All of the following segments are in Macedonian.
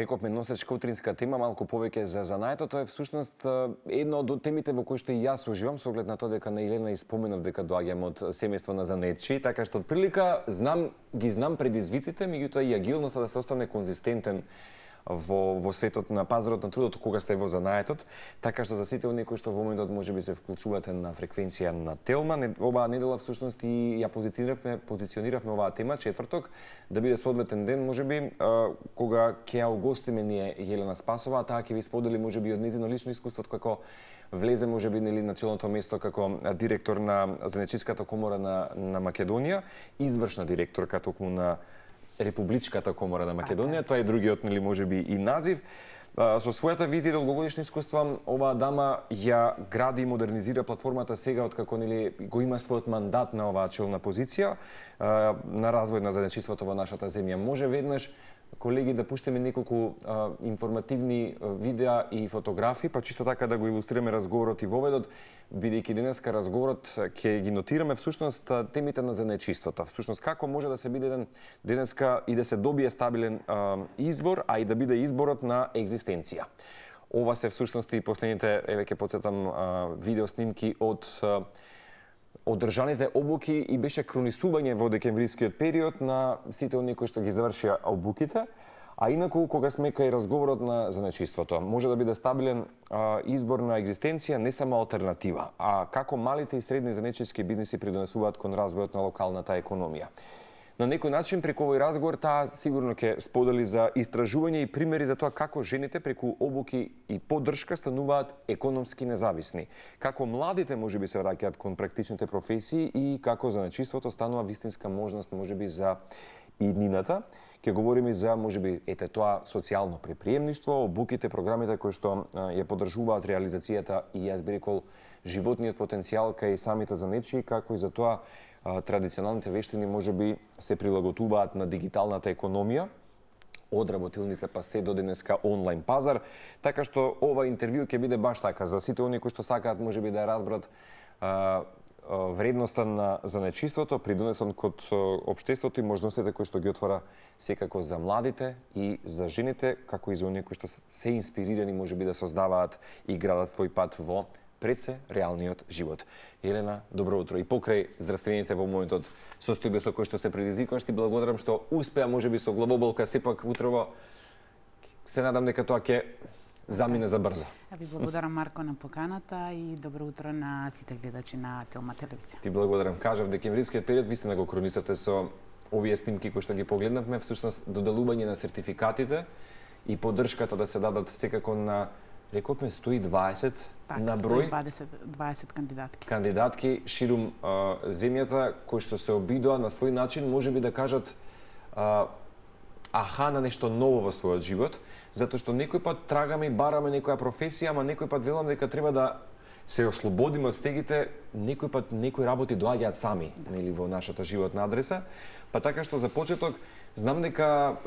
рековме носечка утринска тема, малку повеќе за занаетото е всушност едно од темите во кои што и јас уживам, со оглед на тоа дека на Елена испоменав дека доаѓам од семејство на занаетчи, така што од прилика ги знам предизвиците, меѓутоа и агилноста да се остане конзистентен во светот на пазарот на трудот кога сте во занаетот, така што за сите оние кои што во моментот можеби се вклучувате на фреквенција на Телма, оваа недела всушност и ја позициониравме оваа тема четврток да биде соодветен ден можеби кога ќе ја угостиме ние Елена Спасова, таа ќе ви сподели можеби од нејзино лично искуство како влезе можеби нели на челното место како директор на Занаетчиската комора на Македонија, извршна директорка токму на Републичката комора на Македонија, тоа е другиот нели можеби и назив. Со својата визија и долгогодишно искуство, оваа дама ја гради и модернизира платформата сега откако нели го има својот мандат на оваа челна позиција на развој на занаетчиството во нашата земја. Може веднаш колеги да пуштиме неколку информативни видеа и фотографии, па чисто така да го илустрираме разговорот и воведот, бидејќи денеска разговорот ќе ги нотираме всушност темите на занаетчиството. Всушност како може да се биде денеска и да се добие стабилен извор, а и да биде изборот на екзистенција. Ова се всушност и последните, еве ќе потсетам видео снимки од одржаните обуки и беше кронисување во декемврискиот период на сите оние кои што ги завршија обуките, а инаку кога сме кај разговорот на занаетчиството, може да биде стабилен избор на екзистенција, не само алтернатива, а како малите и средни занаетчиски бизниси придонесуваат кон развојот на локалната економија. На некој начин преку овој разговор таа сигурно ќе сподели за истражување и примери за тоа како жените преку обуки и поддршка стануваат економски независни, како младите можеби се враќаат кон практичните професии и како занаетчиството станува вистинска можност можеби за иднината. Ќе говориме за можеби ете тоа социјално предприемништво, обуките, програмите кои што ја поддржуваат реализацијата и јас би рекол животниот потенцијал кај самите занаетчии, како и за тоа традиционалните вештини можеби се прилагодуваат на дигиталната економија, од работилница па се до денеска онлайн пазар, така што ова интервју ќе биде баш така за сите оние кои што сакаат можеби да ја разберат вредноста на занаетчиството, придонесот кон општеството и можностите кои што ги отвара секако за младите и за жените, како и за оние кои што се инспирирани можеби да создаваат и градат свој пат во пред се реалниот живот. Елена, добро утро. И покрај здравствените во моментот состојбе со кои што се предизвикуваш, ти благодарам што успеа можеби со главоболка сепак утрово. Се надам дека тоа ќе замине за брзо. Ви благодарам Марко на поканата и добро утро на сите гледачи на Телма телевизија. Ти благодарам. Кажав декемврискиот период вистина го кронисате со овие снимки кои што ги погледнавме, всушност доделување на сертификатите и поддршката да се дадат секако на рековме 120 на број 120 кандидатки. Кандидатки ширум земјата кои што се обидоа на свој начин можеби да кажат аха на нешто ново во својот живот, затоа што некој пат трагаме и бараме некоја професија, ама некој пат велам дека треба да се ослободиме од стегите, некој пат некои работи доаѓаат сами, нели во нашата животна адреса. Па така што за почеток знам дека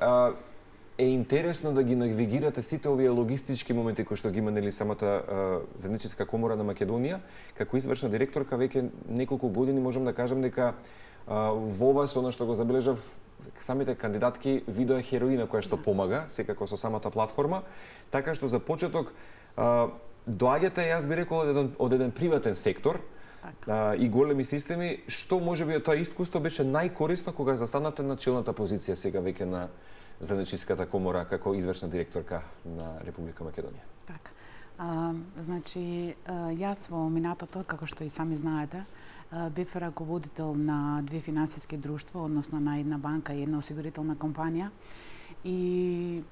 е интересно да ги навигирате сите овие логистички моменти кои што ги има нели самата Занаетчиска комора на Македонија. Како извршна директорка веќе неколку години можам да кажам дека во вас она што го забележав самите кандидатки видоа хероина која што помага секако со самата платформа, така што за почеток доаѓате, јас би рекол од еден приватен сектор и големи системи, што можеби од тоа искуство беше најкорисно кога застанате на челната позиција сега веќе на Занаетчиската комора како извршна директорка на Република Македонија? Така. Значи, јас во минатото, како што и сами знаете, бев раководител на две финансиски друштва, односно на една банка и една осигурителна компанија. И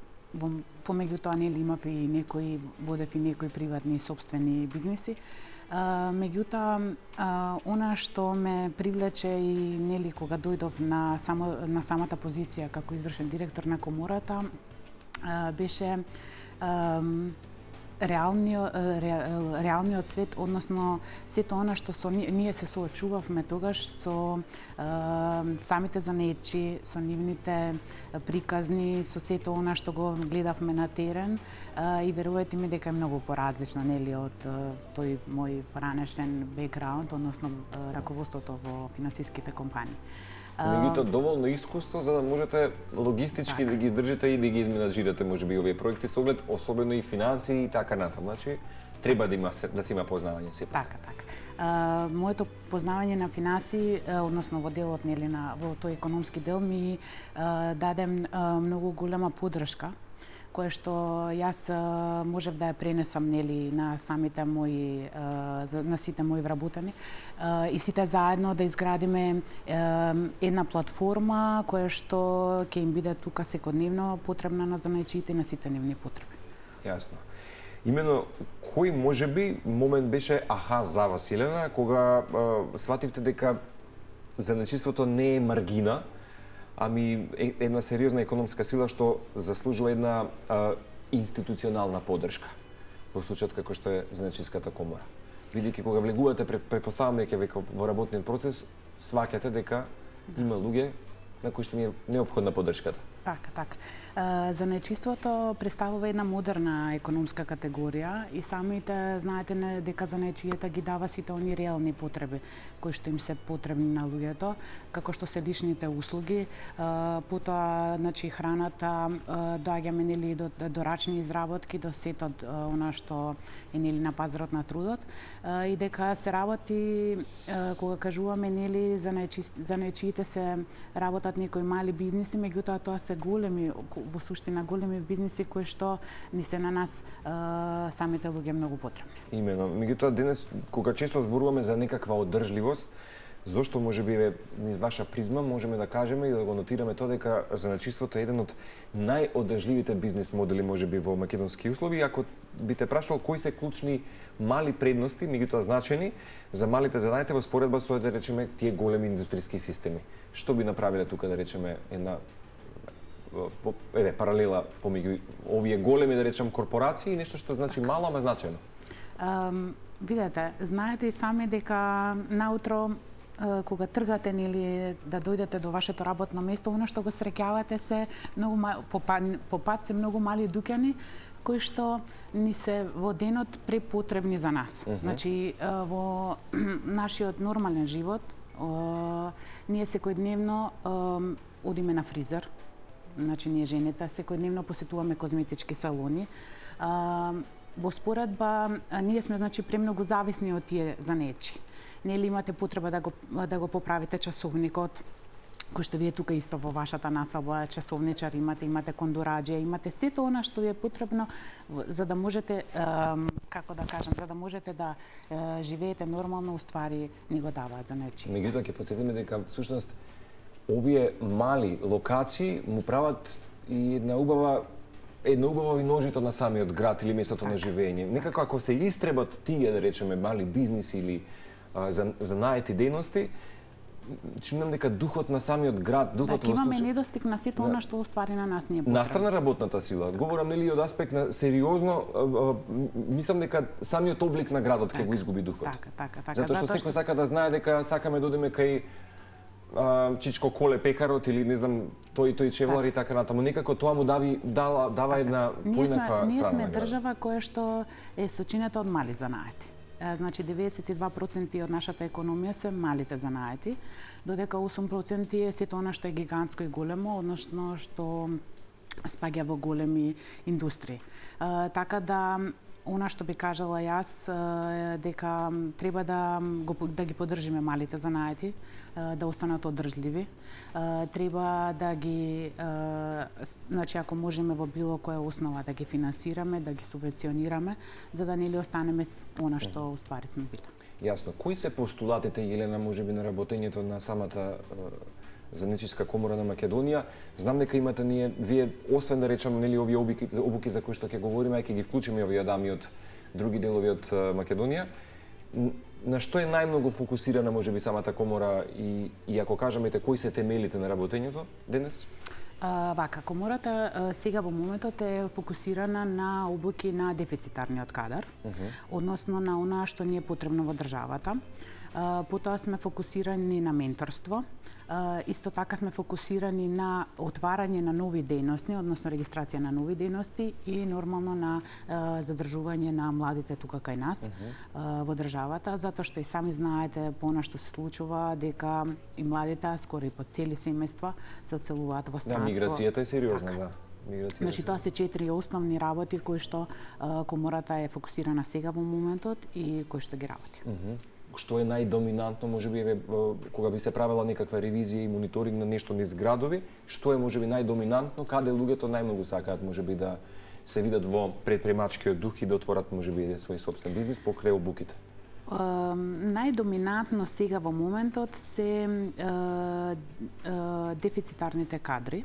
помеѓу тоа нели имав и некои водев и некои приватни собствени бизниси. Меѓутоа, она што ме привлече и нели кога дојдов на самата позиција како извршен директор на комората, беше реалниот свет, односно сето она што ние се соочувавме тогаш со самите занаетчи, со нивните приказни, со сето она што го гледавме на терен и верувајте ми дека е многу поразлично нели од тој мој поранешен бекграунд, односно раководството во финансиските компании. Меѓутоа доволно искуство за да можете логистички да ги издржите и да ги изменаџирате можеби овие проекти со оглед особено и финансии и така натаму. Значи треба да се има познавање сепак. Така. Моето познавање на финансии, односно во делот нели во тој економски дел ми даде многу голема поддршка која што јас можев да ја пренесам нели на самите мои на сите мои вработени и сите заедно да изградиме една платформа која што ќе им биде тука секојдневно потребна на занајчиите и на сите нивни потреби. Јасно. Имено кој можеби момент беше аха за вас, Елена, кога свативте дека занајчиството не е маргина, ами една сериозна економска сила што заслужува една институционална поддршка, во случајот како што е Занајчиската комора. Бидејќи кога влегувате, претпоставам дека веќе во работниот процес, сваќате дека има луѓе на кои што ни е неопходна поддршката. Така. Занајчиството представува една модерна економска категорија и самите знаете дека занајчијата ги дава сите они реални потреби кои што им се потребни на луѓето, како што се личните услуги, потоа значи храната, доаѓаме нели до рачни изработки, до сето она што е нели на пазарот на трудот и дека се работи кога кажуваме нели занајчиите се работат некои мали бизниси, меѓутоа тоа се големи, во суштина големи бизниси кои што ни се на нас самите луѓе многу потребни. Имено. Меѓутоа денес кога често зборуваме за некаква одржливост, зошто можеби низ ваша призма можеме да кажеме и да го нотираме тоа дека занајчиството е еден од најодржливите бизнис модели можеби во македонски услови. Ако би те прашал кои се клучни мали предности, меѓутоа значени за малите занајите во споредба со да речеме тие големи индустријски системи. Што би направиле тука да речеме една паралела помеѓу овие големи да речем корпорации и нешто што значи мало, ама значајно? Видете, знаете и сами дека наутро кога тргате нели да дојдете до вашето работно место, она што го среќавате се многу по пат се многу мали дуќани кои што ни се во денот препотребни за нас. Значи во нашиот нормален живот ние секојдневно одиме на фризер. Значи ние жените секојдневно посетуваме козметички салони. Во споредба ние сме значи премногу зависни од тие занечи. Нели имате потреба да го поправите часовникот, кој што вие тука исто во вашата населба часовничар имате кондураџија, имате сето она што ви е потребно за да можете како да кажам, за да можете да живеете нормално, уствари ни го даваат занечи. Меѓутоа ќе потсетиме дека всушност овие мали локации му прават и една убава ножито на самиот град или местото на живење. Некако ако се истребат тие да речеме мали бизниси или за наети дејности, чинам дека духот на самиот град, духот во имаме недостиг на сето она што уствари на нас не е потребно. Настрана работната сила. Говорам нели од аспект на сериозно, мислам дека самиот облик на градот ќе го изгуби духот. Така. Затоа што секој сака да знае дека сакаме да одиме кај Чичко Коле пекарот или не знам тој чевлар и така натаму. Некако тоа му дава една поинаква страна. Ние сме држава која што е сочинета од мали занаети. Значи 92% од нашата економија се малите занаети, додека 8% е сето она што е гигантско и големо, односно што спаѓа во големи индустрии. Така да она што би кажала јас дека треба да ги поддржиме малите занаети, да останат одржливи. Треба да ги значи ако можеме во било која основа да ги финансираме, да ги субвенционираме, за да нели останеме она што уствари сме биле. Јасно. Кои се постулатите, Елена, можеби на работењето на самата Занајчиска комора на Македонија? Знам дека имате вие освен да речам нели овие обуки за кои што ќе говориме, ќе ги вклучиме овие дами од други делови од Македонија. На што е најмногу фокусирана можеби самата комора и ако кажеме кои се темелите на работењето денес? Вака, комората сега во моментот е фокусирана на обуки на дефицитарниот кадар, односно на она што ни е потребно во државата. Потоа сме фокусирани на менторство, Исто така сме фокусирани на отварање на нови дејности, односно регистрација на нови дејности и нормално на задржување на младите тука кај нас во државата, затоа што и сами знаете она што се случува дека и младите, скоро и по цели семејства, се одселуваат во странство. Да, миграцијата е сериозна, така. да. Значи, тоа се 4 основни работи кои што комората е фокусирана сега во моментот и кои што ги работи. Што е најдоминантно, можеби, кога би се правела некаква ревизија и мониторинг на нешто низ градови, што е можеби најдоминантно, каде луѓето најмногу сакаат можеби да се видат во предпремачкиот дух и да отворат можеби свој собствен бизнис покрај обуките? Најдоминантно сега во моментот се дефицитарните кадри.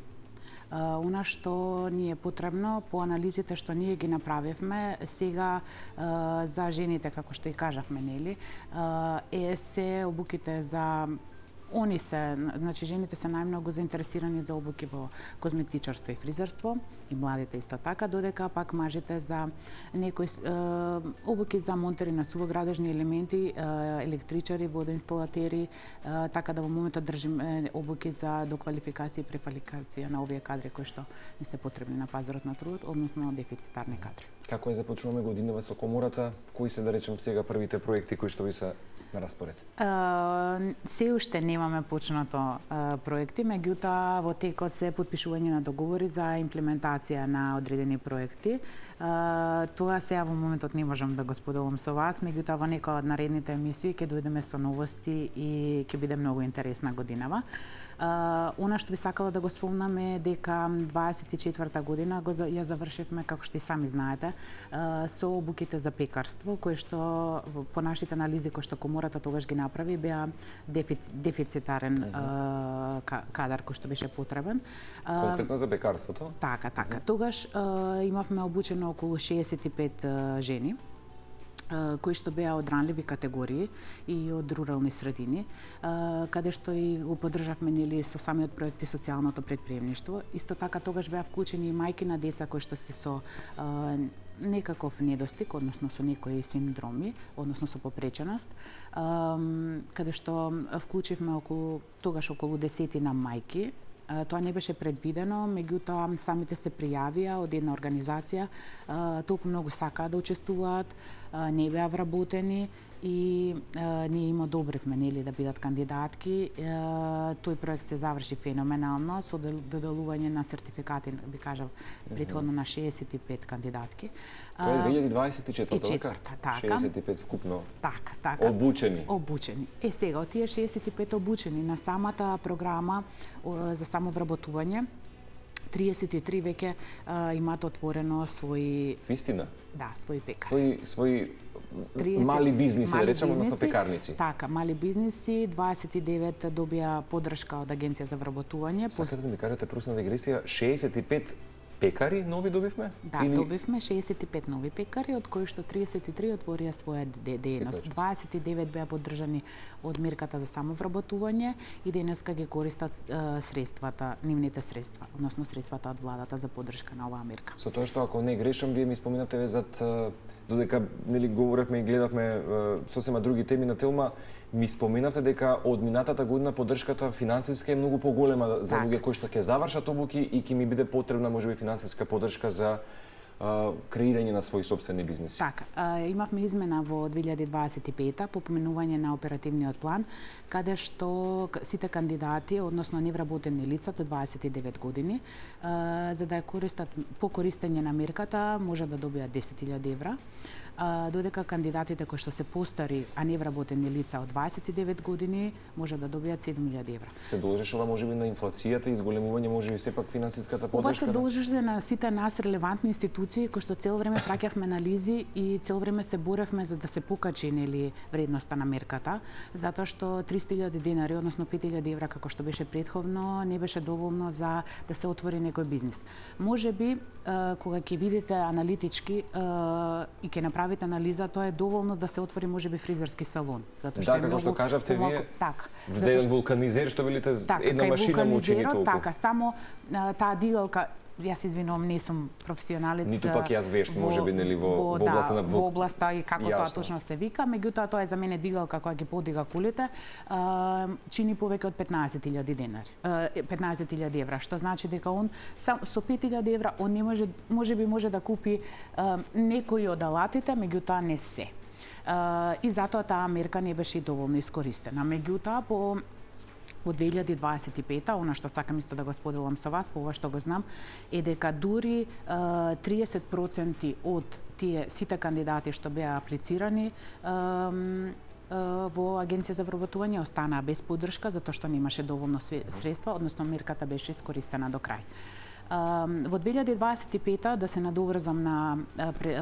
Она што ни е потребно по анализите што ние ги направивме сега за жените, како што и кажавме, нели, се обуките за они се, значи жените се најмногу заинтересирани за обуки во козметичарство и фризерство, и младите исто така, додека пак мажите за некои обуки за монтери на сувоградежни елементи, електричари, водоинсталатери, така да во моментот држиме обуки за доквалификација и преквалификација на овие кадри кои што не се потребни на пазарот на труд, односно дефицитарни кадри. Како е започнуваме годинава со комората? Кои се, да речем, сега првите проекти кои што ви се на распоред? Се уште немаме почнато проекти, меѓутоа во текот се потпишување на договори за имплементација на одредени проекти. Тоа сега во моментот не можам да го споделам со вас, меѓутоа во некоја од наредните емисии ќе дојдеме со новости и ќе биде многу интересна годинава. Она што би сакала да го спомнам е дека 24-та година ја завршивме, како што и сами знаете, со обуките за пекарство, кои што по нашите анализи кои што комората тогаш ги направи беа дефицитарен кадар кој што беше потребен. Конкретно за пекарството? Така. Тогаш имавме обучено околу 65 жени кои што беа од ранливи категории и од рурални средини, каде што и го поддржавме нели со самиот проект и социјалното претприемништво. Исто така тогаш беа вклучени и мајки на деца кои што се со некаков недостиг, односно со некои синдроми, односно со попреченост, каде што вклучивме тогаш околу 10 мајки. Тоа не беше предвидено, меѓутоа самите се пријавија од една организација, толку многу сакаа да учествуваат, не беа вработени и ние им одобривме нели да бидат кандидатки. Тој проект се заврши феноменално со доделување на сертификати, би кажав, претходно на 65 кандидатки. Тоа е 2024, така? 65 вкупно. Така. Обучени. Сега од тие 65 обучени на самата програма за самовработување, 33 веќе имаат отворено своји... Вистина? Да, своји пекари. Своји мали бизниси, да речеме, односно пекарници. Така, мали бизниси, 29 добија поддршка од Агенција за вработување. Сакате да ми кажете, прусна дегресија, 65 пекари нови добивме? Да, добивме 65 нови пекари, од кои што 33 отворија своја дејност. 29 беа поддржани од мерката за самовработување и денеска ги користат средствата, нивните средства, односно средствата од владата за поддршка на оваа мерка. Со тоа што, ако не грешам, вие ми споминате зад додека нели говоревме и гледавме сосема други теми на Телма, ми споменавте дека од минатата година поддршката финансиска е многу поголема за луѓе кои што ќе завршат обуки и ќе ми биде потребна можеби финансиска поддршка за креирање на своји сопствени бизниси. Така, имавме измена во 2025-та по поминување на оперативниот план, каде што сите кандидати, односно невработени лица до 29 години, за да ја користат по користење на мерката, може да добијат 10.000 евра, додека кандидатите кои што се постари, а невработени лица од 29 години, може да добијат 7.000 евра. Се должиш ова можеби на инфлацијата и изголемување можеби сепак финансиската поддршка? Ова се должеше на сите нас релевантни институции кои што цел време праќавме анализи и цел време се боревме за да се покачи нели вредноста на мерката, затоа што 300.000 денари, односно 5.000 евра како што беше претходно, не беше доволно за да се отвори некој бизнис. Можеби кога ќе видите аналитички и ќе направите анализа, тоа е доволно да се отвори можеби фризерски салон, затоа што да, како што кажавте вие, за еден вулканизер што велите една машина му учини толку. Така, само таа дигалка јас извинувам, не сум професионалец. Ниту пак јас вешт, можеби, нели, во областа на... во областа и како тоа Јасно. точно се вика, меѓутоа тоа е за мене дигалка која ги подига кулите, чини повеќе од 15.000 денари, 15.000 евра, што значи дека он со 5.000 евра он не можеби може да купи некои од алатите, меѓутоа не се. И затоа таа мерка не беше доволно искористена. Меѓутоа, од 2025-та, она што сакам исто да го споделам со вас, по ова што го знам, е дека дури 30% од тие сите кандидати што беа аплицирани во Агенција за вработување останаа без поддршка затоа што немаше доволно средства, односно мерката беше искористена до крај. Во 2025-та, да се надоврзам на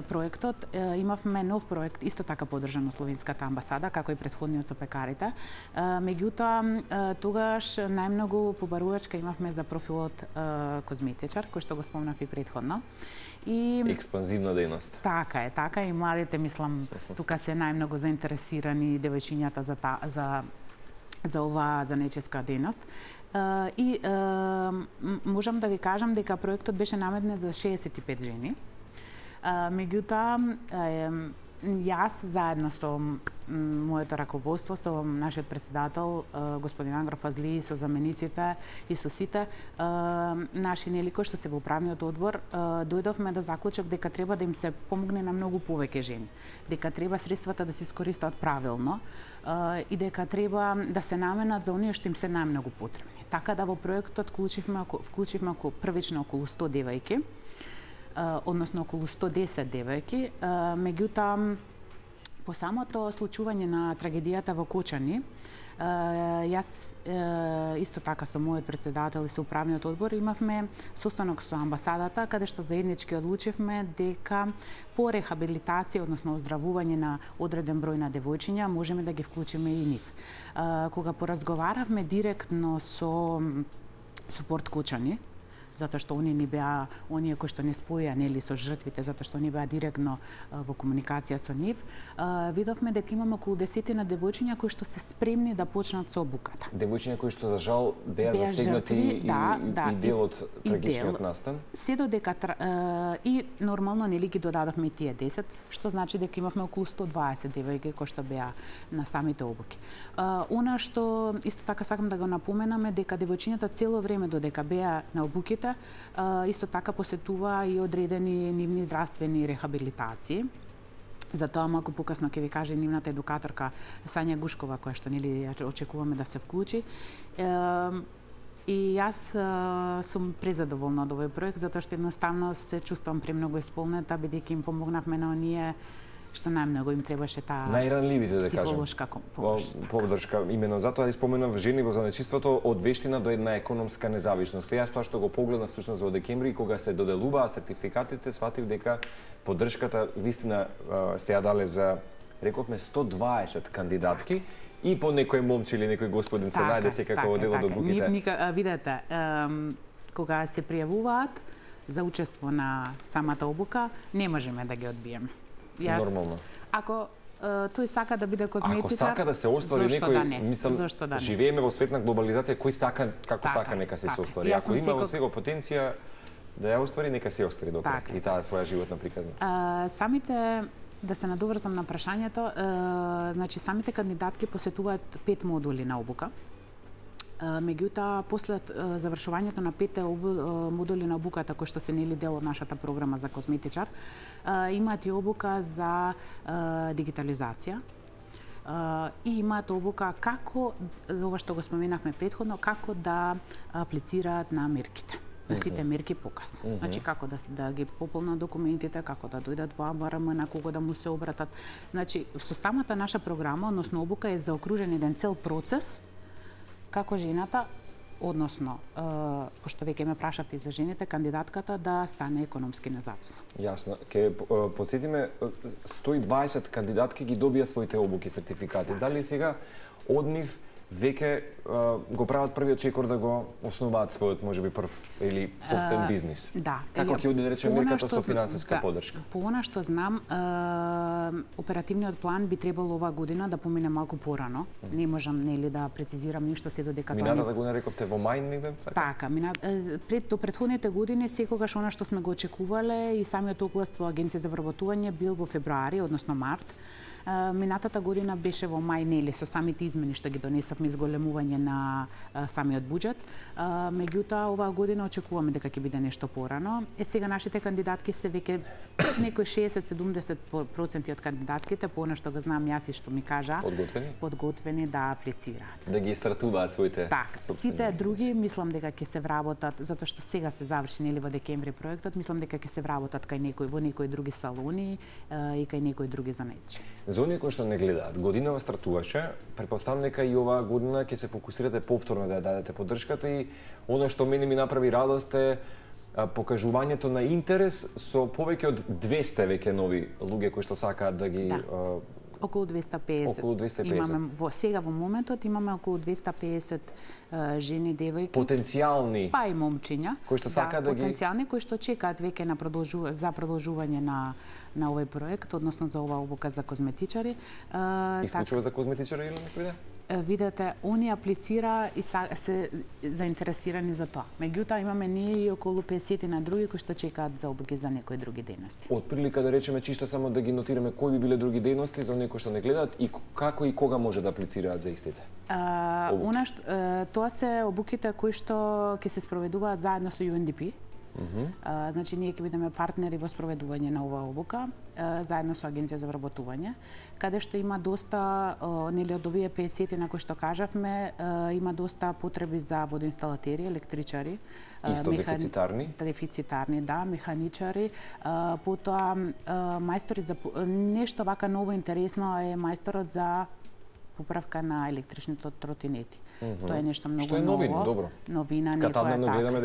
проектот, имавме нов проект, исто така поддржан на Словенската амбасада, како и претходниот со пекарите. Меѓутоа, тогаш најмногу побарувачка имавме за профилот козметичар, кој што го спомнав и претходно. И експанзивна дејност. Така и младите, мислам, тука се најмногу заинтересирани девојчињата за оваа занеческа дејност. И можам да ви кажам дека проектот беше наметнет за 65 жени. Меѓутоа, јас заедно со моето раководство, со нашиот председател, господин Ангро Фазли, со замениците и со сите наши нели кои што се во управниот одбор, дојдовме до заклучок дека треба да им се помогне на многу повеќе жени, дека треба средствата да се искористат правилно и дека треба да се наменат за оние што им се најмногу потребни. Така да во проектот вклучивме првично околу 100 девојки, односно околу 110 девојки, меѓутоа по самото случување на трагедијата во Кочани, јас исто така со мојот председател и со управниот одбор имавме состанок со амбасадата каде што заеднички одлучивме дека по рехабилитација, односно оздравување на одреден број на девојчиња можеме да ги вклучиме и нив. Кога поразговаравме директно со Порт Кочани, затоа што оние кои што не споја нели со жртвите, затоа што они беа директно во комуникација со нив, видовме дека имаме околу 10 девојчиња кои што се спремни да почнат со обуката. Девојчиња кои што за жал беа засегнати и дел од трагичниот настан. Се додека и нормално нели ги додадовме и тие 10, што значи дека имавме околу 120 девојки кои што беа на самите обуки. Она што исто така сакам да го напоменаме дека девојчињата цело време додека беа на обуките исто така посетува и одредени нивни здравствени рехабилитации. Затоа малку покасно ќе ви каже нивната едукаторка Сања Гушкова, која што нели очекуваме да се вклучи. И јас сум презадоволна од овој проект затоа што едноставно се чувствам премногу исполнета бидејќи им помогнавме на оние што најмногу им требаше таа најранливите, да кажем, психолошка поддршка. Именно затоа и споменав жени во занечиството од вештина до една економска независност. Јас тоа што го погледнав всушност во декември кога се доделуваа сертификатите, сватив дека поддршката вистина сте ја дале за, рековме, 120 кандидатки и по некој момче или некој господин се најде секако во делот до буките. Видете, кога се пријавуваат за учество на самата обука, не можеме да ги одбиеме. Нормално. Ако тој сака да биде козметичар, ако сака да се оствари некој, мислам, да живееме во свет на глобализација, кој сака, како сака, нека се оствари. Ако има во сега потенција да ја оствари, нека се оствари до крај. И таа своја животна приказна. Самите, да се надоврзам на прашањето, значи самите кандидатки посетуваат 5 модули на обука. Меѓутоа, после завршувањето на 5 модули на обуката, кои што се нели дел од нашата програма за козметичар, имаат и обука за дигитализација и имаат обука како, за ова што го споменавме претходно, како да аплицираат на мерките. На сите мерки покасно. Значи како да ги пополнат документите, како да дојдат во АБРМ, на кого да му се обратат. Значи со самата наша програма, односно обука е заокружен еден цел процес како жената, односно, пошто веќе ме прашавте за жените, кандидатката да стане економски независна. Јасно. Ке подсетиме, 120 кандидатки ги добија своите обуки, сертификати. Дали сега од нив веќе го прават првиот чекор да го основаат својот можеби прв или собствен бизнис. Да. Како ќе оди да речем мерката со финансиска подршка? По она што знам, оперативниот план би требало оваа година да помине малку порано. Не можам нели да прецизирам ништо се додека тоа Минатата година рековте во мај негде? Така, до претходните години секогаш она што сме го очекувале и самиот оглас во Агенција за вработување бил во февруари, односно март. Минатата година беше во мај, нели, со самите измени што ги донесавме, изголемување на самиот буџет. Меѓутоа, оваа година очекуваме дека ќе биде нешто порано. Сега нашите кандидатки се веќе некои 60-70% од кандидатките, по она што го знам јас и што ми кажа, подготвени да аплицираат. Да ги стартуваат своите. Така, сите други мислам дека ќе се вработат, затоа што сега се заврши нели во декември проектот, мислам дека ќе се вработат во некои други салони и кај некои други занетчи. За оние кои што не гледаат, годинава стартуваше, претпоставам дека и оваа година ќе се фокусирате повторно да ја дадете поддршката и она што мене ми направи радост е покажувањето на интерес со повеќе од 200 веќе нови луѓе кои што сакаат да ги околу 250. Околу 250. Имаме сега во моментот имаме околу 250 жени, девојки. Потенцијални. Па и момчиња. Кои што сакаат да ги потенцијални кои што чекаат веќе на за продолжување на овој проект, односно за оваа обука за козметичари. Исклучува за козметичари или некој да? Видете, они аплицира и се заинтересирани за тоа. Меѓутоа имаме ние и околу 50 на други кои што чекаат за обуки за некои други дејности. Од прилика да речеме чисто само да ги нотираме кои би биле други дејности за оние кои што не гледаат и како и кога може да аплицираат за истите. Тоа се обуките кои што ќе се спроведуваат заедно со UNDP. Значи, ние ќе бидеме партнери во спроведување на оваа обука, заедно со Агенција за вработување, каде што има доста, нели од овие 50 на кои што кажавме, има доста потреби за водоинсталатери, електричари, исто дефицитарни. Дефицитарни, да, механичари, потоа мајстори за нешто вака ново интересно е мајсторот за поправка на електричните тротинети. Тоа е нешто многу ново. Новина, добро. Новина,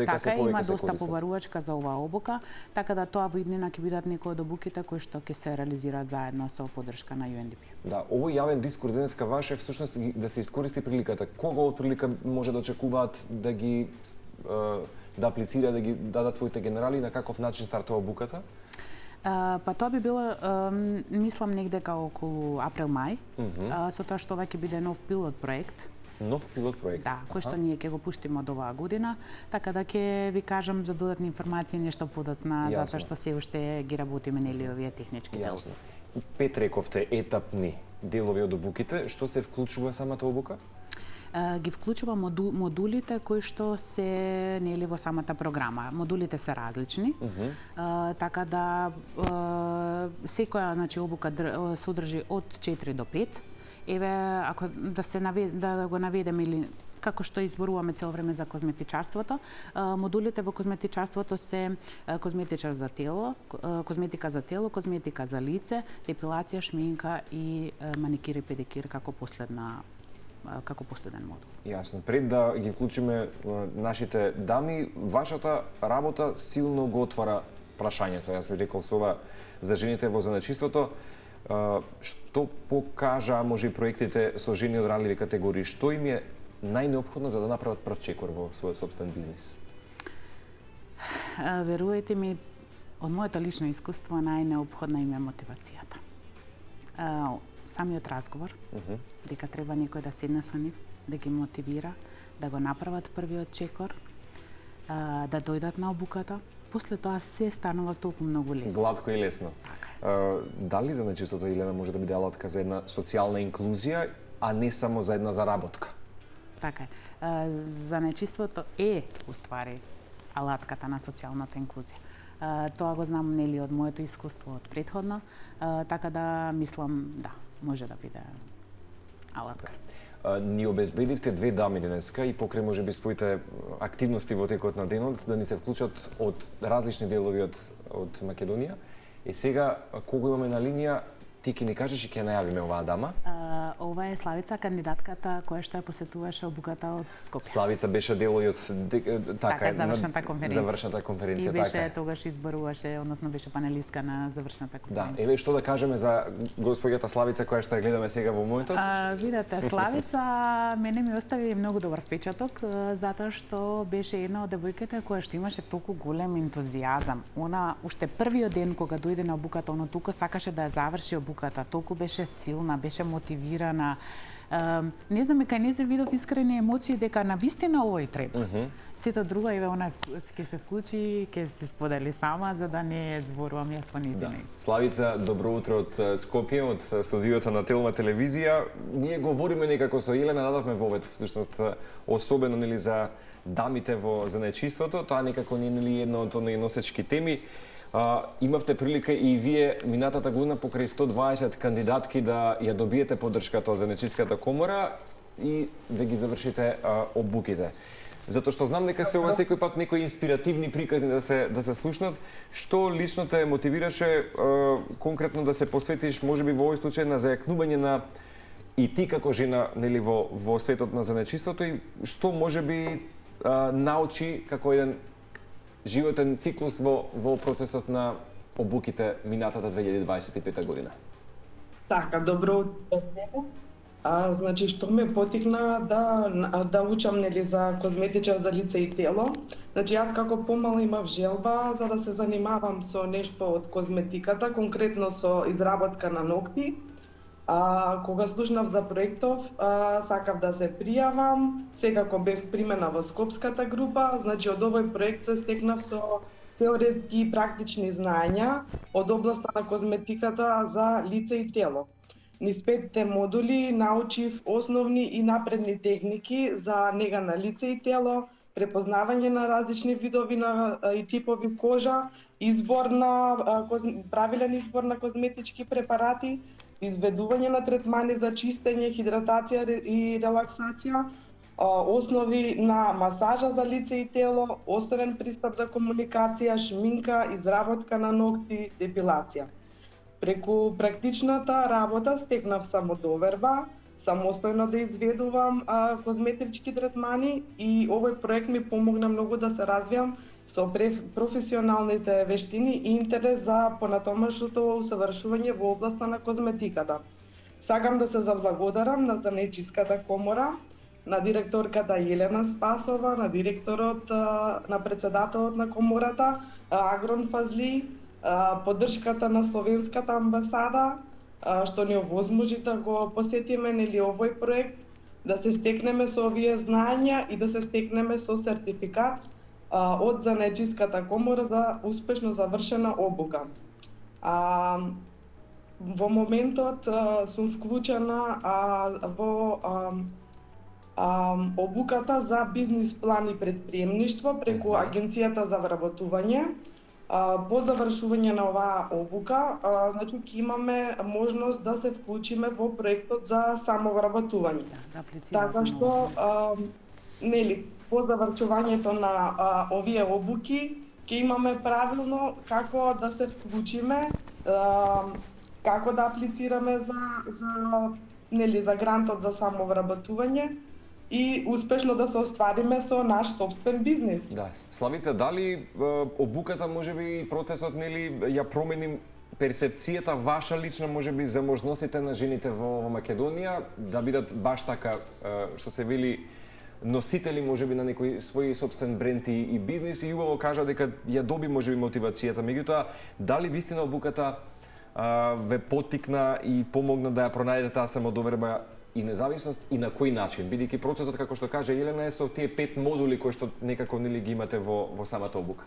така има доста побарувачка за оваа обука, така да тоа во иднина ќе бидат некои од обуките кои што ќе се реализираат заедно со поддршка на UNDP. Да, овој јавен дискурс денеска ваш е всушност да се искористи приликата. Кога од прилика може да очекуваат да ги да аплицира, да ги дадат своите генерали, на каков начин стартува обуката? Па тоа би било, мислам, негде као околу април-мај, со тоа што ова ќе биде нов пилот проект. Нов пилот проект? Да, кој што ние ќе го пуштиме од оваа година, така да ќе ви кажам за додатни информации нешто подоцна, затоа што се уште ги работиме нели овие технички делови. 5 рековте етапни делови од обуките, што се вклучува самата обука? Ги вклучува модулите кои што се нели во самата програма. Модулите се различни, така да секоја обука содржи од 4 до 5. Еве, ако да го наведеме или како што изборуваме цело време за козметичарството, модулите во козметичарството се козметичар за тело, козметика за тело, козметика за лице, депилација, шминка и маникир и педикир како последен модул. Јасно. Пред да ги вклучиме нашите дами, вашата работа силно го отвара прашањето. Јас ви рекол со ова за жените во занаатчиството. Што покажа, може и проектите со жени од ранливи категории, што им е најнеопходно за да направат прв чекор во својот собствен бизнис? Верувајте ми, од моето лично искуство најнеопходна им е мотивацијата. Самиот разговор, дека треба некој да седне со нив, да ги мотивира, да го направат првиот чекор, да дојдат на обуката. После тоа се станува толку многу лесно. Гладко и лесно. Дали занаатчиството, Илена, може да биде алатка за една социјална инклузија, а не само за една заработка? Така е. Занаатчиството е, уствари, алатката на социјалната инклузија. Тоа го знам нели од моето искуство од претходно, така да мислам, да, може да биде алатка. Ни обезбедивте две дами денеска и покрај можеби своите активности во текот на денот да ни се вклучат од различни делови од Македонија. И сега, кога имаме на линија, ти ќе ни кажеш и ќе најавиме оваа дама? ова е Славица, кандидатката која што ја посетуваше обуката од Скопје. Славица беше дел и од така завршната конференција. Завршната конференција, и беше така. тогаш изборуваше, односно беше панелистка на завршната конференција. Да, еве што да кажеме за госпоѓата Славица која што ја гледаме сега во моментот. Видете, Славица мене ми остави многу добар впечаток, затоа што беше една од девојките која што имаше толку голем ентузијазам. Она уште првиот ден кога дојде на обуката, она тука сакаше да ја заврши обуката, толку беше силна, беше мотивирана. Не знам, кај не се видов искрени емоции дека навистина овој треба. Сето друго, еве, она ќе се вклучи, ќе се сподели сама, за да не зборувам јас во нејзино име. Славица, добро утро од Скопје, од студиото на Телма телевизија. Ние говориме некако со Елена, надавме во овој, всушност, особено нели за дамите во занајчиството, тоа некако не е една од оние носечки теми. Имавте прилика и вие минатата година покрај 120 кандидатки да ја добиете поддршката од Занајчиската комора и да ги завршите обуките. Затоа што знам дека се ова секој пат некои инспиративни приказни да се слушнат, што лично те мотивираше конкретно да се посветиш можеби во овој случај на зајакнување на и ти како жена нели во светот на занајчиството и што можеби научи како еден животен циклус во процесот на обуките минатата 2025 година. Така, добро утро. Значи, што ме потикна да учам нели за козметичар за лице и тело. Значи, јас како помала имав желба за да се занимавам со нешто од козметиката, конкретно со изработка на ногти. Кога слушнав за проектов, сакав да се пријавам. Секако бев примена во Скопската група. Значи, од овој проект се стекнав со теоретски и практични знаења од областа на козметиката за лице и тело. Низ 5 модули научив основни и напредни техники за нега на лице и тело, препознавање на различни видови и типови кожа, правилен избор на козметички препарати, изведување на третмани за чистење, хидратација и релаксација, основи на масажа за лице и тело, основен пристап за комуникација, шминка, изработка на ногти, депилација. Преку практичната работа стекнав самодоверба, самостојно да изведувам козметички третмани и овој проект ми помогна многу да се развијам со професионалните вештини и интерес за понатомашното усавршување во областа на козметиката. Сакам да се заблагодарам на Занајчиската комора, на директорката Елена Спасова, на директорот, на председателот на комората Агрон Фазли, поддршката на Словенската амбасада, што ни овозможи да го посетиме нели овој проект, да се стекнеме со овие знаења и да се стекнеме со сертификат од Занајчиската комора за успешно завршена обука. Во моментот сум вклучена во обуката за бизнис план и предприемништво преку Агенцијата за вработување. По завршување на оваа обука, значи ќе имаме можност да се вклучиме во проектот за самовработување. Така што нели по завршувањето на овие обуки ќе имаме правилно како да се вклучиме, како да аплицираме за грантот за самовработување и успешно да се оствариме со наш собствен бизнис. Да, Славица, дали обуката можеби и процесот нели ја промени перцепцијата ваша лична можеби за можностите на жените во Македонија да бидат баш така што се вели носители можеби на некој свој собствен бренд и бизнис и убаво кажа дека ја доби можеби мотивацијата, меѓутоа дали вистина обуката ве потикна и помогна да ја пронајдете таа самодоверба и независност и на кој начин, бидејќи процесот како што каже Елена е со тие 5 модули кои што некако нели ги имате во самата обука.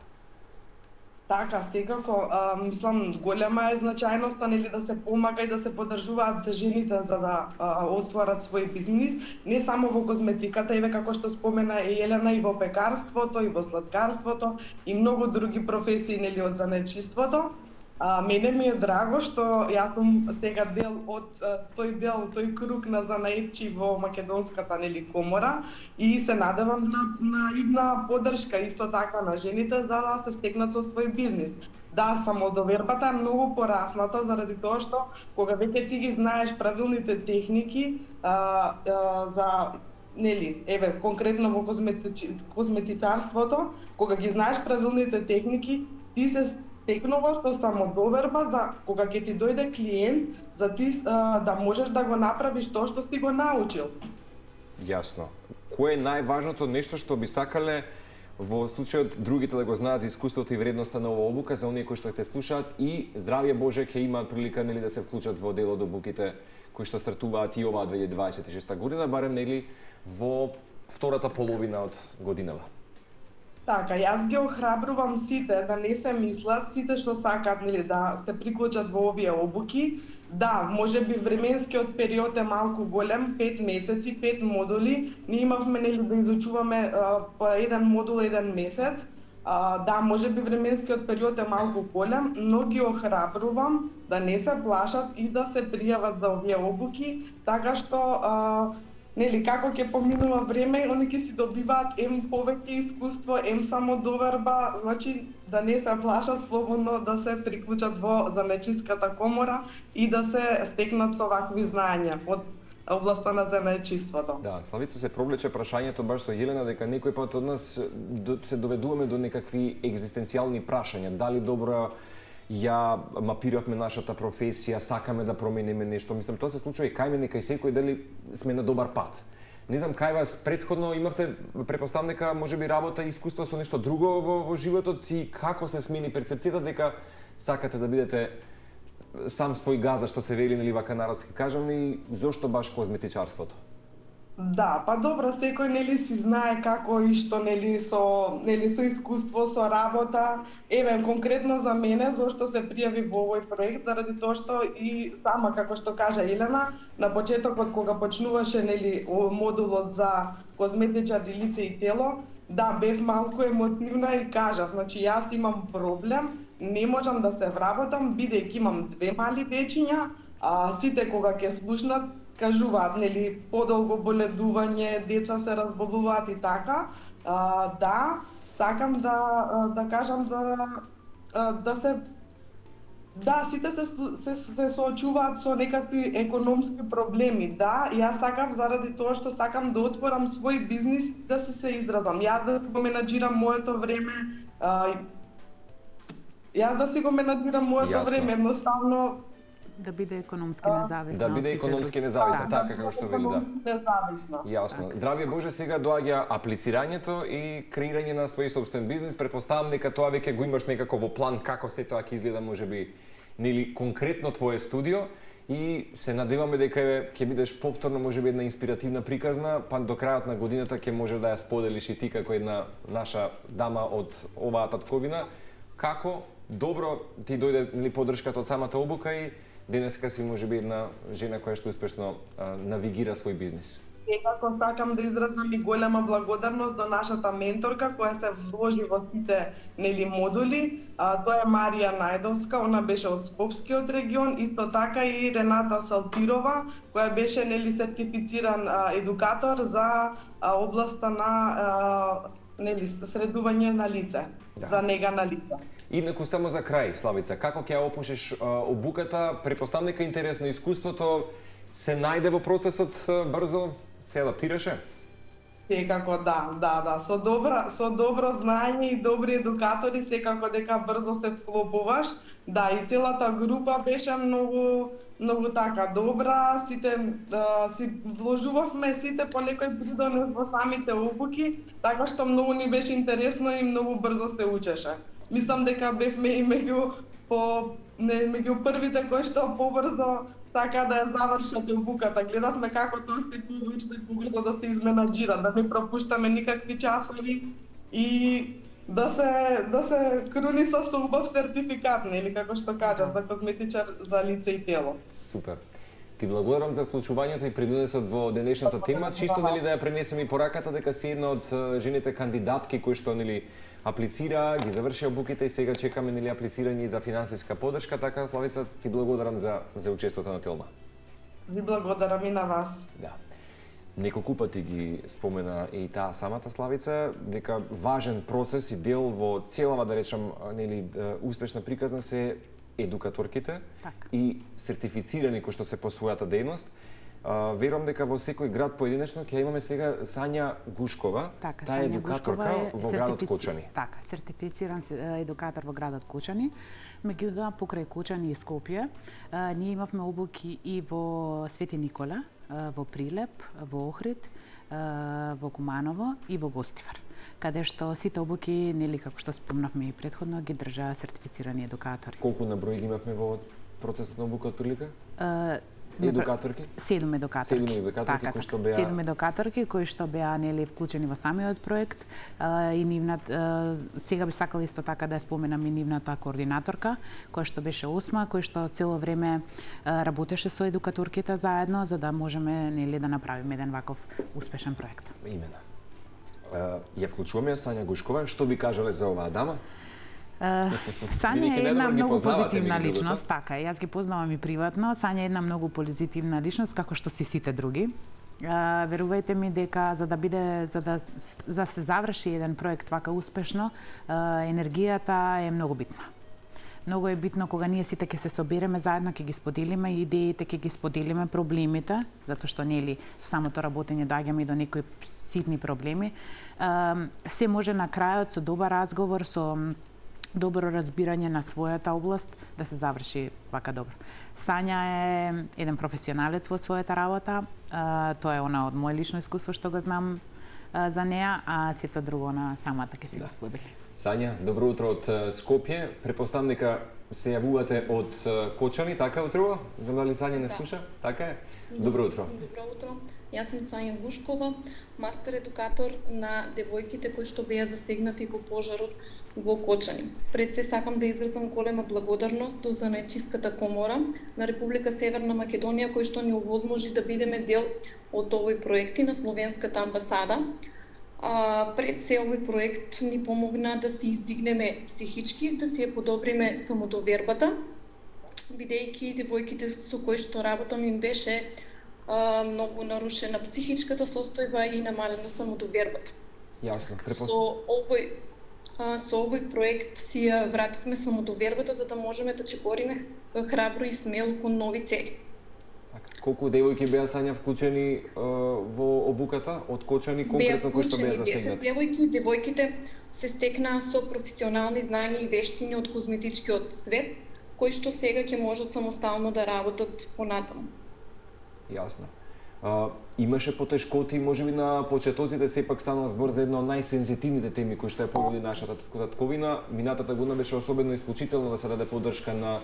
Така, секако, мислам, голема е значајноста нели да се помага и да се поддржуваат жените за да остварат свој бизнис, не само во козметиката, еве како што спомена Елена и во пекарството, и во сладкарството, и многу други професии нели од занајчиството. Мене ми е драго што јас сум сега дел од тој круг на занаетчи во македонската нели комора и се надевам на идна поддршка исто така на жените за да се стекнат со свој бизнис. Да, самодовербата е многу порасната заради тоа што кога веќе ти ги знаеш правилните техники за нели, еве, конкретно во козметичарството, кога ги знаеш правилните техники, ти се стекнуваш со самодоверба за кога ќе ти дојде клиент, за ти да можеш да го направиш тоа што си го научил. Јасно. Кое е најважното нешто што би сакале во случајот другите да го знаат за искуството и вредноста на оваа обука, за оние кои што те слушаат и здравје Боже ќе имаат прилика нели да се вклучат во дел од обуките кои што стартуваат и оваа 2026 година, барем нели во втората половина од годинава. Така, јас ги охрабрувам сите да не се мислат, сите што сакаат нели да се приклучат во овие обуки. Да, можеби временскиот период е малку голем, 5 месеци, 5 модули. Ние имавме нели да изучуваме по еден модул еден месец. Да, можеби временскиот период е малку голем, но ги охрабрувам да не се плашат и да се пријават за овие обуки, така што нели како ќе поминува време, они ќе си добиваат повеќе искуство, самодоверба, значи да не се плашат, слободно да се приклучат во занаетчиската комора и да се стекнат со вакви знаења од областа на занаетчиството. Да, Славица се провлече прашањето баш со Јелена дека некој пат од нас се доведуваме до некакви екзистенцијални прашања, дали добро ја мапиравме нашата професија, сакаме да промениме нешто. Мислам, тоа се случува и кај мене, кај секој, дали сме на добар пат. Не знам, кај вас претходно имавте, претпоставам дека можеби работа и искуство со нешто друго во животот и како се смени перцепцијата дека сакате да бидете сам свој газа, што се вели, нели вака народски кажам, и зошто баш козметичарството? Да, па добро, секој нели си знае како и што нели со искуство, со работа. Еве конкретно за мене зошто се пријави во овој проект, заради тоа што и сама како што кажа Елена, на почетокот кога почнуваше нели модулот за козметичар и лице и тело, да, бев малку емотивна и кажав, значи јас имам проблем, не можам да се вработам бидејќи имам 2 мали дечиња, сите кога ќе слушнат кажуваат, нели, подолго боледување, деца се разболуваат и така. Да, сакам да кажам за да се сите се соочуваат со некакви економски проблеми. Да, јас сакав заради тоа што сакам да отворам свој бизнис, да се изразам. Јас да си го менаџирам моето време, едноставно да биде економски независна. Да биде економски независна, така како што вели, да. Независна. Јасно. Здравје Боже, сега доаѓа аплицирањето и креирање на свој собствен бизнис. Претпоставам дека тоа веќе го имаш некако во план како се тоа ќе изгледа можеби нели конкретно твое студио и се надеваме дека ќе бидеш повторно можеби една инспиративна приказна, па до крајот на годината ќе може да ја споделиш и ти како една наша дама од оваа татковина како добро ти дојде нели поддршката од самата обука и денеска си можеби една жена која што успешно навигира свој бизнис. Секако сакам да изразам и голема благодарност до нашата менторка која се вложи во сите нели модули. Тоа е Марија Најдовска, она беше од Скопскиот регион, исто така и Рената Салтирова, која беше нели сертифициран едукатор за областа на нели средување на лице, за нега на лице. Инаку само за крај, Славица, како ќе ја опушиш обуката? Претпоставам дека интересно искуството се најде во процесот брзо, се адаптираше? Секако да. Со добро знаење и добри едукатори секако дека брзо се вклопуваш. Да, и целата група беше многу така добра, сите си вложувавме сите по некој придонес во самите обуки, така што многу ни беше интересно и многу брзо се учеше. Мислам дека бевме и меѓу првите кои што побрзо така да ја завршат обуката. Гледавме како тоа се побрзо да се изменаџира, да не пропуштаме никакви часови и да се круни со убав сертификат, нели како што кажав, за козметичар за лице и тело. Супер. Ти благодарам за вклучувањето и приносот во денешната тема, чисто нели да ја пренесеме и пораката дека си една од жените кандидатки кои што нели аплицира, ги заврши обуките и сега чекаме нели аплицирање и за финансиска поддршка, така Славица, ти благодарам за учеството на Телма. Ви благодарам и на вас. Да. неколку пати ги спомена и таа самата Славица, дека важен процес и дел во целава, да речам, нели, успешна приказна се едукаторките и сертифицирани кои што се по својата дејност. Верувам дека во секој град поединечно ќе имаме сега Сања Гушкова, таа е едукаторка во градот Кочани. Така, сертифициран едукатор во градот Кочани. Меѓутоа, покрај Кочани и Скопје, ние имавме обуки и во Свети Никола, во Прилеп, во Охрид, во Куманово и во Гостивар, каде што сите обуки, нели како што спомнавме и претходно, ги држаа сертифицирани едукатори. Колку на број ги имавме во процесот на обука од прилика? Едукаторки? 7 едукаторки. 7 едукаторки кои што беа 7 едукаторки кои што беа нели вклучени во самиот проект и нивната сега би сакала исто така да ја споменам и нивната координаторка која што беше 8, која што цело време работеше со едукаторките заедно за да можеме нели да направиме еден ваков успешен проект. Имено. Ја вклучуваме Сања Гушкова, што би кажале за оваа дама? Сања е една многу позитивна личност, така е. Јас ги познавам и приватно. Сања е една многу позитивна личност, како што си сите други. Верувајте ми дека за да се заврши еден проект вака успешно, енергијата е многу битна. Многу е битно кога ние сите ќе се собереме заедно, ќе ги споделиме идеите, ќе ги споделиме проблемите, затоа што нели со самото работење доаѓаме и до некои ситни проблеми. Се може на крајот со добар разговор, со добро разбирање на својата област да се заврши вака добро. Сања е еден професионалец во својата работа. Тоа е она од моје лично искуство што го знам за неа, а сето друго на самата ќе си го сподели. Сања, добро утро од Скопје. Претпоставам дека се јавувате од Кочани, така утро? Знам дали Сања не слуша? Така е? Добро утро. Добро утро. Јас сум Сања Гушкова, мастер едукатор на девојките кои што беа засегнати во пожарот во Кочани. Пред се сакам да изразам голема благодарност до Занаетчиската комора на Република Северна Македонија кој што ни овозможи да бидеме дел од овој проекти на Словенската амбасада. Пред се овој проект ни помогна да се издигнеме психички, да си ја подобриме самодовербата, бидејќи девојките со кои што работам им беше многу нарушена психичката состојба и намалена самодовербата. Јасно. Со овој проект си ја вративме самодовербата за да можеме да чекориме храбро и смело кон нови цели. Колку девојки беа Сања вклучени во обуката од Кочани конкретно кои што беа засегнати? 10 девојки, девојките се стекнаа со професионални знања и вештини од козметичкиот свет, кои што сега ќе можат самостално да работат понатаму. Јасно. Имаше потешкоти, можеби на почетоците, сепак станува збор за една од најсензитивните теми кои што ја погоди нашата татковина. Минатата година беше особено исклучително да се даде поддршка на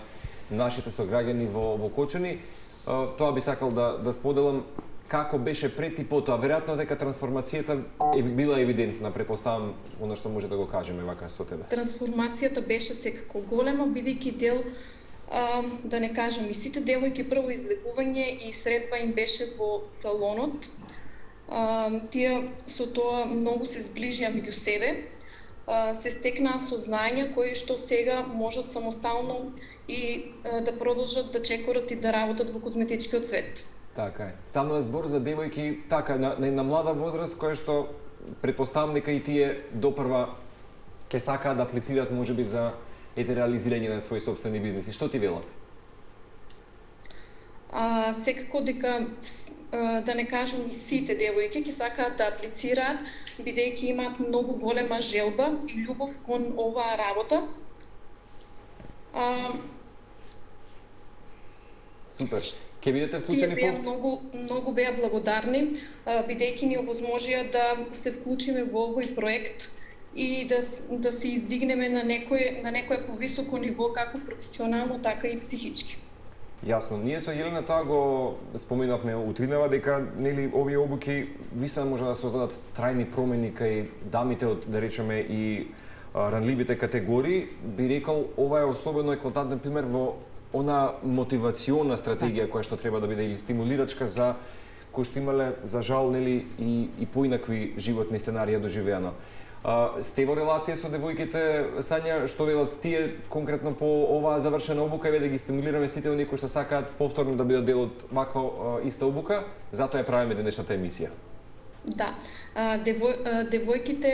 нашите сограѓани во Кочани. Тоа би сакал да споделам како беше пред и потоа. Веројатно дека трансформацијата е била евидентна, претпоставам, она што може да го кажеме вака со тебе. Трансформацијата беше секако голема, бидејќи дел да не кажам, и сите девојки прво излекување и средба им беше во салонот. Тие со тоа многу се зближија меѓу себе, се стекнаа сознања кои што сега можат самостално и да продолжат да чекорат и да работат во козметичкиот свет. Така е. Станува збор за девојки така на млада возраст кои што претпоставам дека и тие допрва ќе сакаат да аплицираат можеби за реализирање на своји сопствени бизнеси. Што ти велат? Секако дека да не кажам и сите девојки ќе сакаат да аплицираат бидејќи имаат многу голема желба и љубов кон оваа работа. Супер. Ке бидете вклучени Тие многу беа благодарни бидејќи ни овозможија да се вклучиме во овој проект и да се издигнеме на некое повисоко ниво како професионално, така и психички. Јасно. Ние со Јелена тоа го споменавме утринава дека нели овие обуки вистина може да создадат трајни промени кај дамите од, да речеме, и ранливите категории. Би рекол ова е особено еклатантен пример во она мотивациона стратегија која што треба да биде или стимулирачка за кои што имале за жал нели и поинакви животни сценарија доживеано. Сте во релација со девојките, Сања, што велат тие конкретно по оваа завршена обука, еве да ги стимулираме сите оние кои што сакаат повторно да бидат дел од ваква иста обука, затоа ја правиме денешната емисија. Да, девојките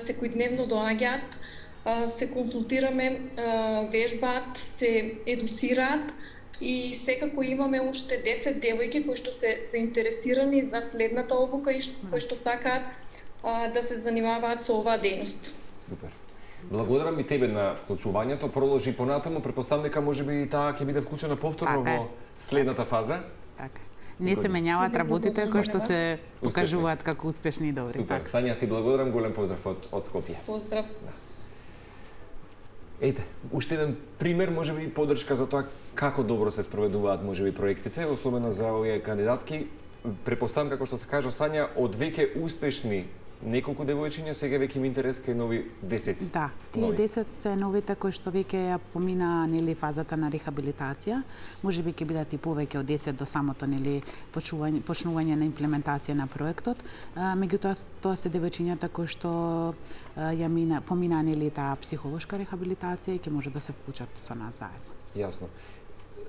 секојдневно доаѓаат, се консултираме, вежбаат, се едуцираат и секако имаме уште 10 девојки кои што се заинтересирани за следната обука и кои што сакаат да се занимаваат со оваа дејност. Супер. Благодарам и тебе на вклучувањето. Продолжи понатаму, претпоставам дека можеби и таа ќе биде вклучена повторно во следната фаза. Така. Не се менјаваат работите кои што се покажуваат како успешни и добри. Супер. Сања, ти благодарам, голем поздрав од Скопје. Поздрав. Ете, уште еден пример, можеби поддршка за тоа како добро се спроведуваат можеби проектите, особено за овие кандидатки. Препоставам, како што се кажа Сања, од веќе успешни неколку девојчиња, сега веќе има интерес кај нови 10. Да, тие 10 се новите кои што веќе ја помина нели фазата на рехабилитација. Можеби ќе бидат и повеќе од 10 до самото нели почнување на имплементација на проектот. Меѓутоа тоа се девојчињата кои што ја помина нели таа психолошка рехабилитација и ќе може да се вклучат со нас заедно. Јасно.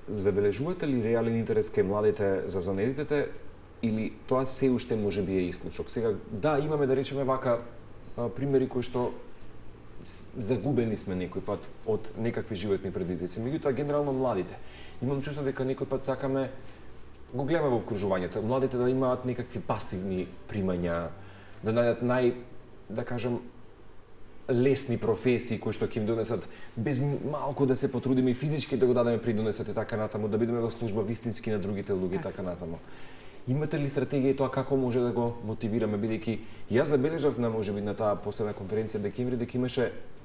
Забележувате ли реален интерес кај младите за занетите или тоа се уште можеби е исклучок? Сега, да, имаме да речеме вака примери кои што загубени сме некој пат од некакви животни предизвици. Меѓутоа, генерално младите. Имам чувство дека некој пат сакаме, го гледаме во окружувањето, младите да имаат некакви пасивни примања, да најдат да кажам, лесни професии кои што ќе им донесат без малку да се потрудиме и физички да го дадеме придонесот и така натаму, да бидеме во служба вистински на другите луѓе и така натаму. Имате ли стратегија тоа како може да го мотивираме, бидејќи јас забележав можеби на таа последна конференција декември дека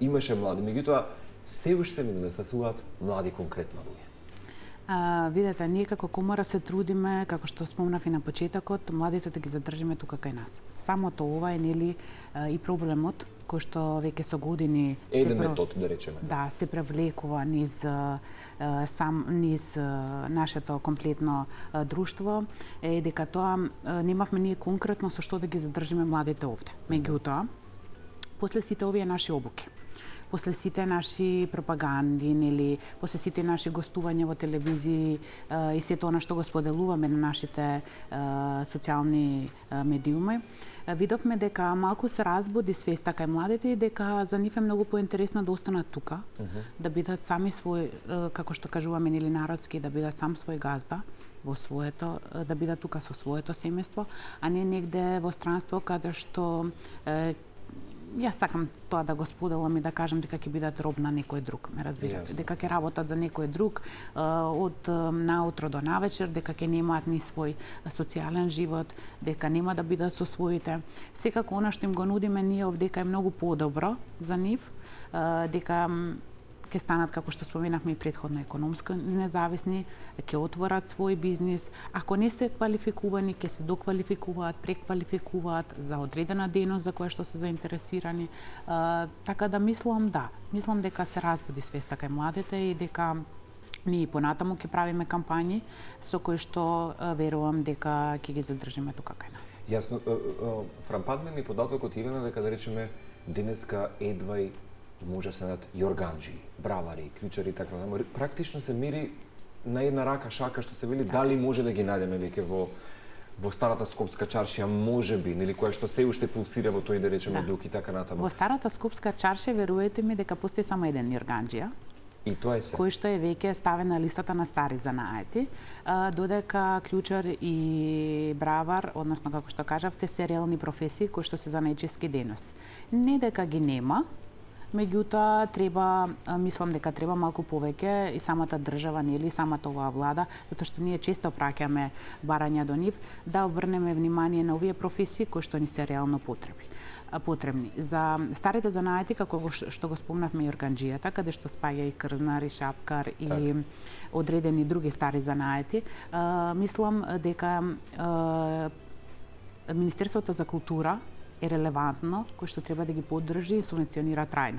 имаше млади, меѓутоа се уште ми недостасуваат млади конкретно луѓе. Видете, ние како комора се трудиме, како што спомнав и на почетокот, младите да ги задржиме тука кај нас. Самото ова е нели и проблемот кој што веќе со години еден метод да речеме. Да, се превлекува низ нашето комплетно друштво е дека тоа немавме ние конкретно со што да ги задржиме младите овде. Меѓутоа, после сите овие наши обуки, после сите наши пропаганди, нели, после сите наши гостувања во телевизии и сето она што го споделуваме на нашите социјални медиуми, видовме дека малку се разбуди свеста кај младите и дека за нив е многу поинтересно да останат тука, да бидат сами свој, како што кажуваме нели народски, да бидат сам свој газда во своето, да бидат тука со своето семејство, а не негде во странство каде што јас сакам тоа да го споделам и да кажам дека ќе бидат роб на некој друг, ме разбирате, дека ќе работат за некој друг од наутро до навечер, дека ќе немаат ни свој социјален живот, дека нема да бидат со своите. Секако она што им го нудиме ние овдека е многу подобро за нив, дека ќе станат, како што споменавме и претходно, економско независни, ќе отворат свој бизнис. Ако не се квалификувани, ќе се доквалификуваат, преквалификуваат за одредена дејност за која што се заинтересирани. Така да мислам дека се разбуди свеста кај младите и дека ние понатаму ќе правиме кампањи со кои што верувам дека ќе ги задржиме тука кај нас. Јасно, фрампантен ми податокот Илена дека да речеме денеска едвај може се најдат јорганџи, бравари, клучари и така натаму. Практично се мери на една рака шака што се вели дали може да ги најдеме веќе во старата скопска чаршија, можеби, нели која што се уште пулсира во тој да речеме дух и така натаму. Во старата скопска чаршија верувате ми дека постои само еден јорганџија. И тоа е се. Кој што е веќе ставен на листата на стари занаети, додека клучар и бравар, односно како што кажавте, се реални професии кои што се занаечиски дејности. Не дека ги нема, меѓутоа мислам дека треба малку повеќе и самата држава, нели, самата оваа влада, затоа што ние често праќаме барања до нив, да обрнеме внимание на овие професии кои што ни се реално потребни. За старите занаети, како што го спомнавме и јорганџијата, каде што спаѓа и крвнар, и шапкар, и одредени други стари занаети, мислам дека Министерството за култура е релевантно, кој што треба да ги поддржи и субвенционира трајно.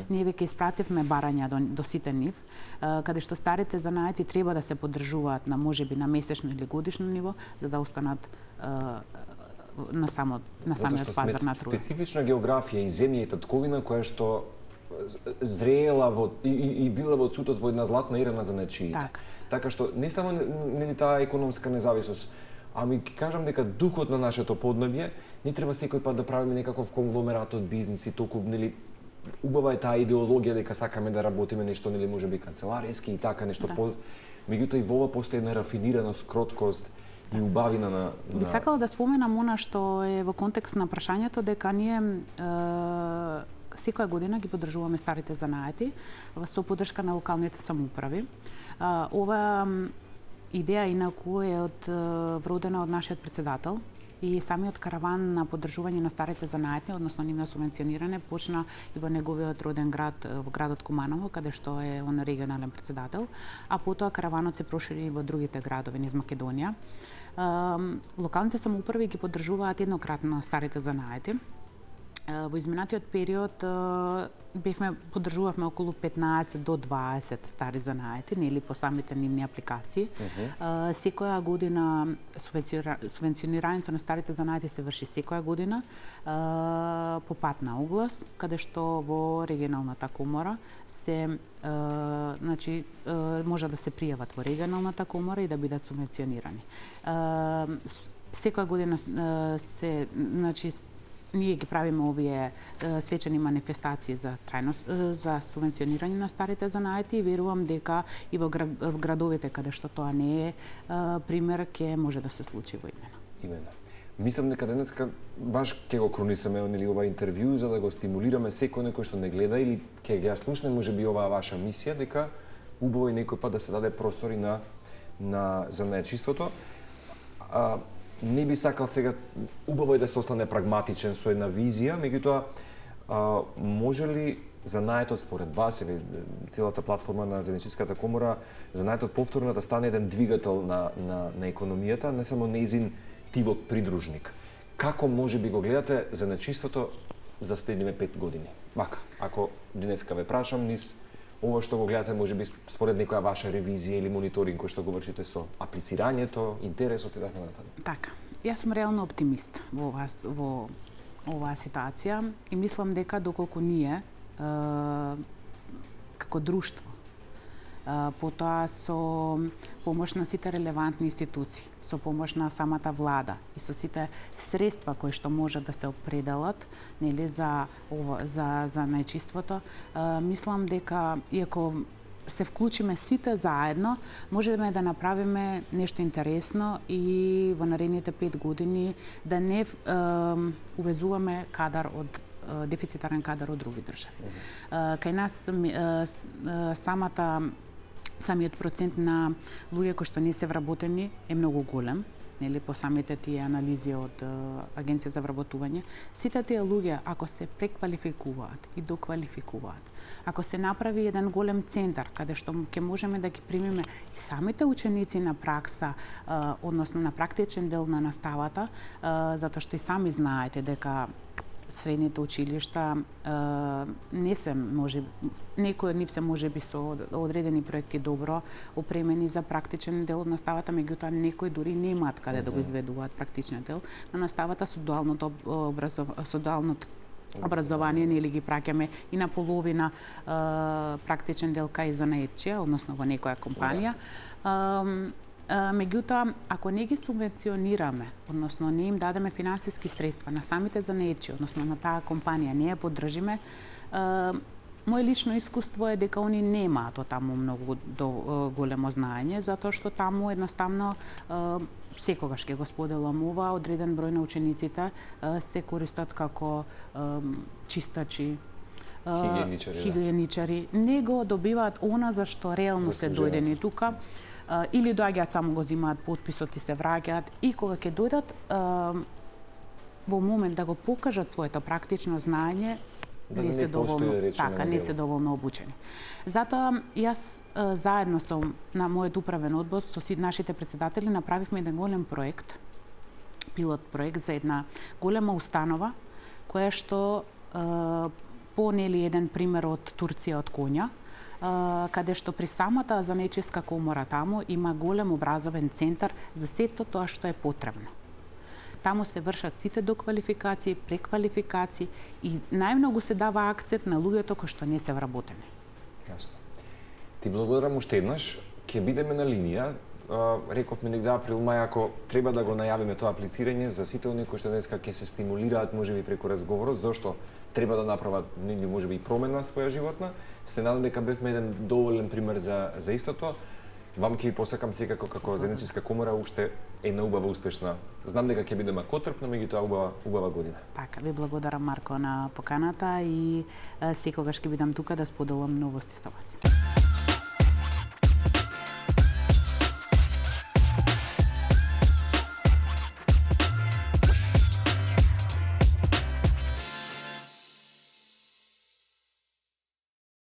Ние веќе испративме барања до сите нив, каде што старите занаети треба да се поддржуваат на можеби на месечно или годишно ниво, за да останат на самиот пазар на труда. Специфична географија и земја и татковина која што зреела и била во отсутот во една златна ера на занаетчиите. Така што не само нели таа економска независност, ами ќе кажам дека духот на нашето поднебје не треба секој пат да правиме некаков конгломерат од бизниси, толку нели убава е таа идеологија дека сакаме да работиме нешто нели можеби канцелариски и така нешто меѓутоа и во ова постои една рафинираност, кроткост и убавина на Би сакала да споменам она што е во контекст на прашањето дека ние секоја година ги поддржуваме старите занаети со поддршка на локалните самоуправи. Ова идеја инаку е вродена од нашиот председател и самиот караван на поддржување на старите занаети, односно нивно субвенционирање, почна и во неговиот роден град, во градот Куманово, каде што е он регионален председател, а потоа караванот се прошири и во другите градови низ Македонија. Локалните самоуправи ги поддржуваат еднократно старите занаети. Во изминатиот период поддржувавме околу 15 до 20 стари занаети, нели по самите нивни апликации. Секоја година субвенционирањето на старите занаети се врши секоја година по пат на оглас, каде што во регионалната комора се може да се пријават во регионалната комора и да бидат субвенционирани. Секоја година ние ги правиме овие свечени манифестации за субвенционирање на старите занаети и верувам дека и во градовите каде што тоа не е пример ќе може да се случи во имено. Мислам дека денеска баш ќе го кронисаме нели ова интервју за да го стимулираме секој некој што не гледа или ќе ја слушне можеби оваа ваша мисија дека убаво и некој пат да се даде простор и на занаетчиството. Не би сакал сега, убаво е да се остане прагматичен со една визија, меѓутоа може ли занаетот според вас или целата платформа на Занаетчиската комора, занаетот повторно да стане еден двигател на економијата, не само неизин тивот придружник? Како може би го гледате занаетчиството за следните 5 години? Мака, ако денеска ве прашам низ ова што го гледате, може би според некоја ваша ревизија или мониторинг кој што го вршите со аплицирањето, интересот и така натаму. Така, јас сум реално оптимист во оваа ситуација и мислам дека доколку ние како друштво потоа со помош на сите релевантни институции, со помош на самата влада и со сите средства кои што може да се определат нели за најчиството, мислам дека иако се вклучиме сите заедно, можеме да направиме нешто интересно и во наредните 5 години да не увезуваме кадар од дефицитарен кадар од други држави. Кај нас самиот процент на луѓе кои што не се вработени е многу голем, нели по самите тие анализи од Агенција за вработување. Сите тие луѓе ако се преквалификуваат и доквалификуваат, ако се направи еден голем центар каде што ќе можеме да ги примиме и самите ученици на пракса, односно на практичен дел на наставата, затоа што и сами знаете дека средните училишта не се некои од нив се можеби со одредени проекти добро опремени за практичен дел од наставата, меѓутоа некои дури немаат каде да го изведуваат практичниот дел на наставата со дуалното образование, нели ги праќаме и на половина практичен дел кај занаетчија, односно во некоја компанија. Меѓутоа, ако не ги субвенционираме, односно не им дадеме финансиски средства на самите занаетчи, односно на таа компанија, не ја поддржиме, мој лично искуство е дека они немаат таму многу големо знаење, затоа што таму едноставно секогаш ќе го споделам ова, одреден број на учениците се користат како чистачи, хигиеничари, не го добиваат она за што реално се дојдени тука, или доаѓаат само го земаат потписот и се враќаат, и кога ќе дојдат во момент да го покажат своето практично знаење, не се доволно обучени. Затоа јас заедно со на мојот управен одбор со нашите председатели направивме еден голем проект, пилот проект за една голема установа која што по нели еден пример од Турција од Конја, каде што при самата занаетчиска комора таму има голем образовен центар за сето тоа што е потребно. Таму се вршат сите доквалификации, преквалификации и најмногу се дава акцент на луѓето кои што не се вработени. Јасно. Ти благодарам уште еднаш. Ќе бидеме на линија. Рековме негде април-мај, ако треба да го најавиме тоа аплицирање за сите оние кои што денеска ќе се стимулираат можеби преку разговорот, зашто треба да направат можеби и промена на своја животна. Се надам дека бевме еден доволен пример за истото. Вам ќе ви посакам секако како Занаетчиска комора уште една убава успешна. Знам дека ќе бидеме котрпна, меѓутоа убава година. Така, ви благодарам Марко на поканата и секогаш ќе бидам тука да споделам новости со вас.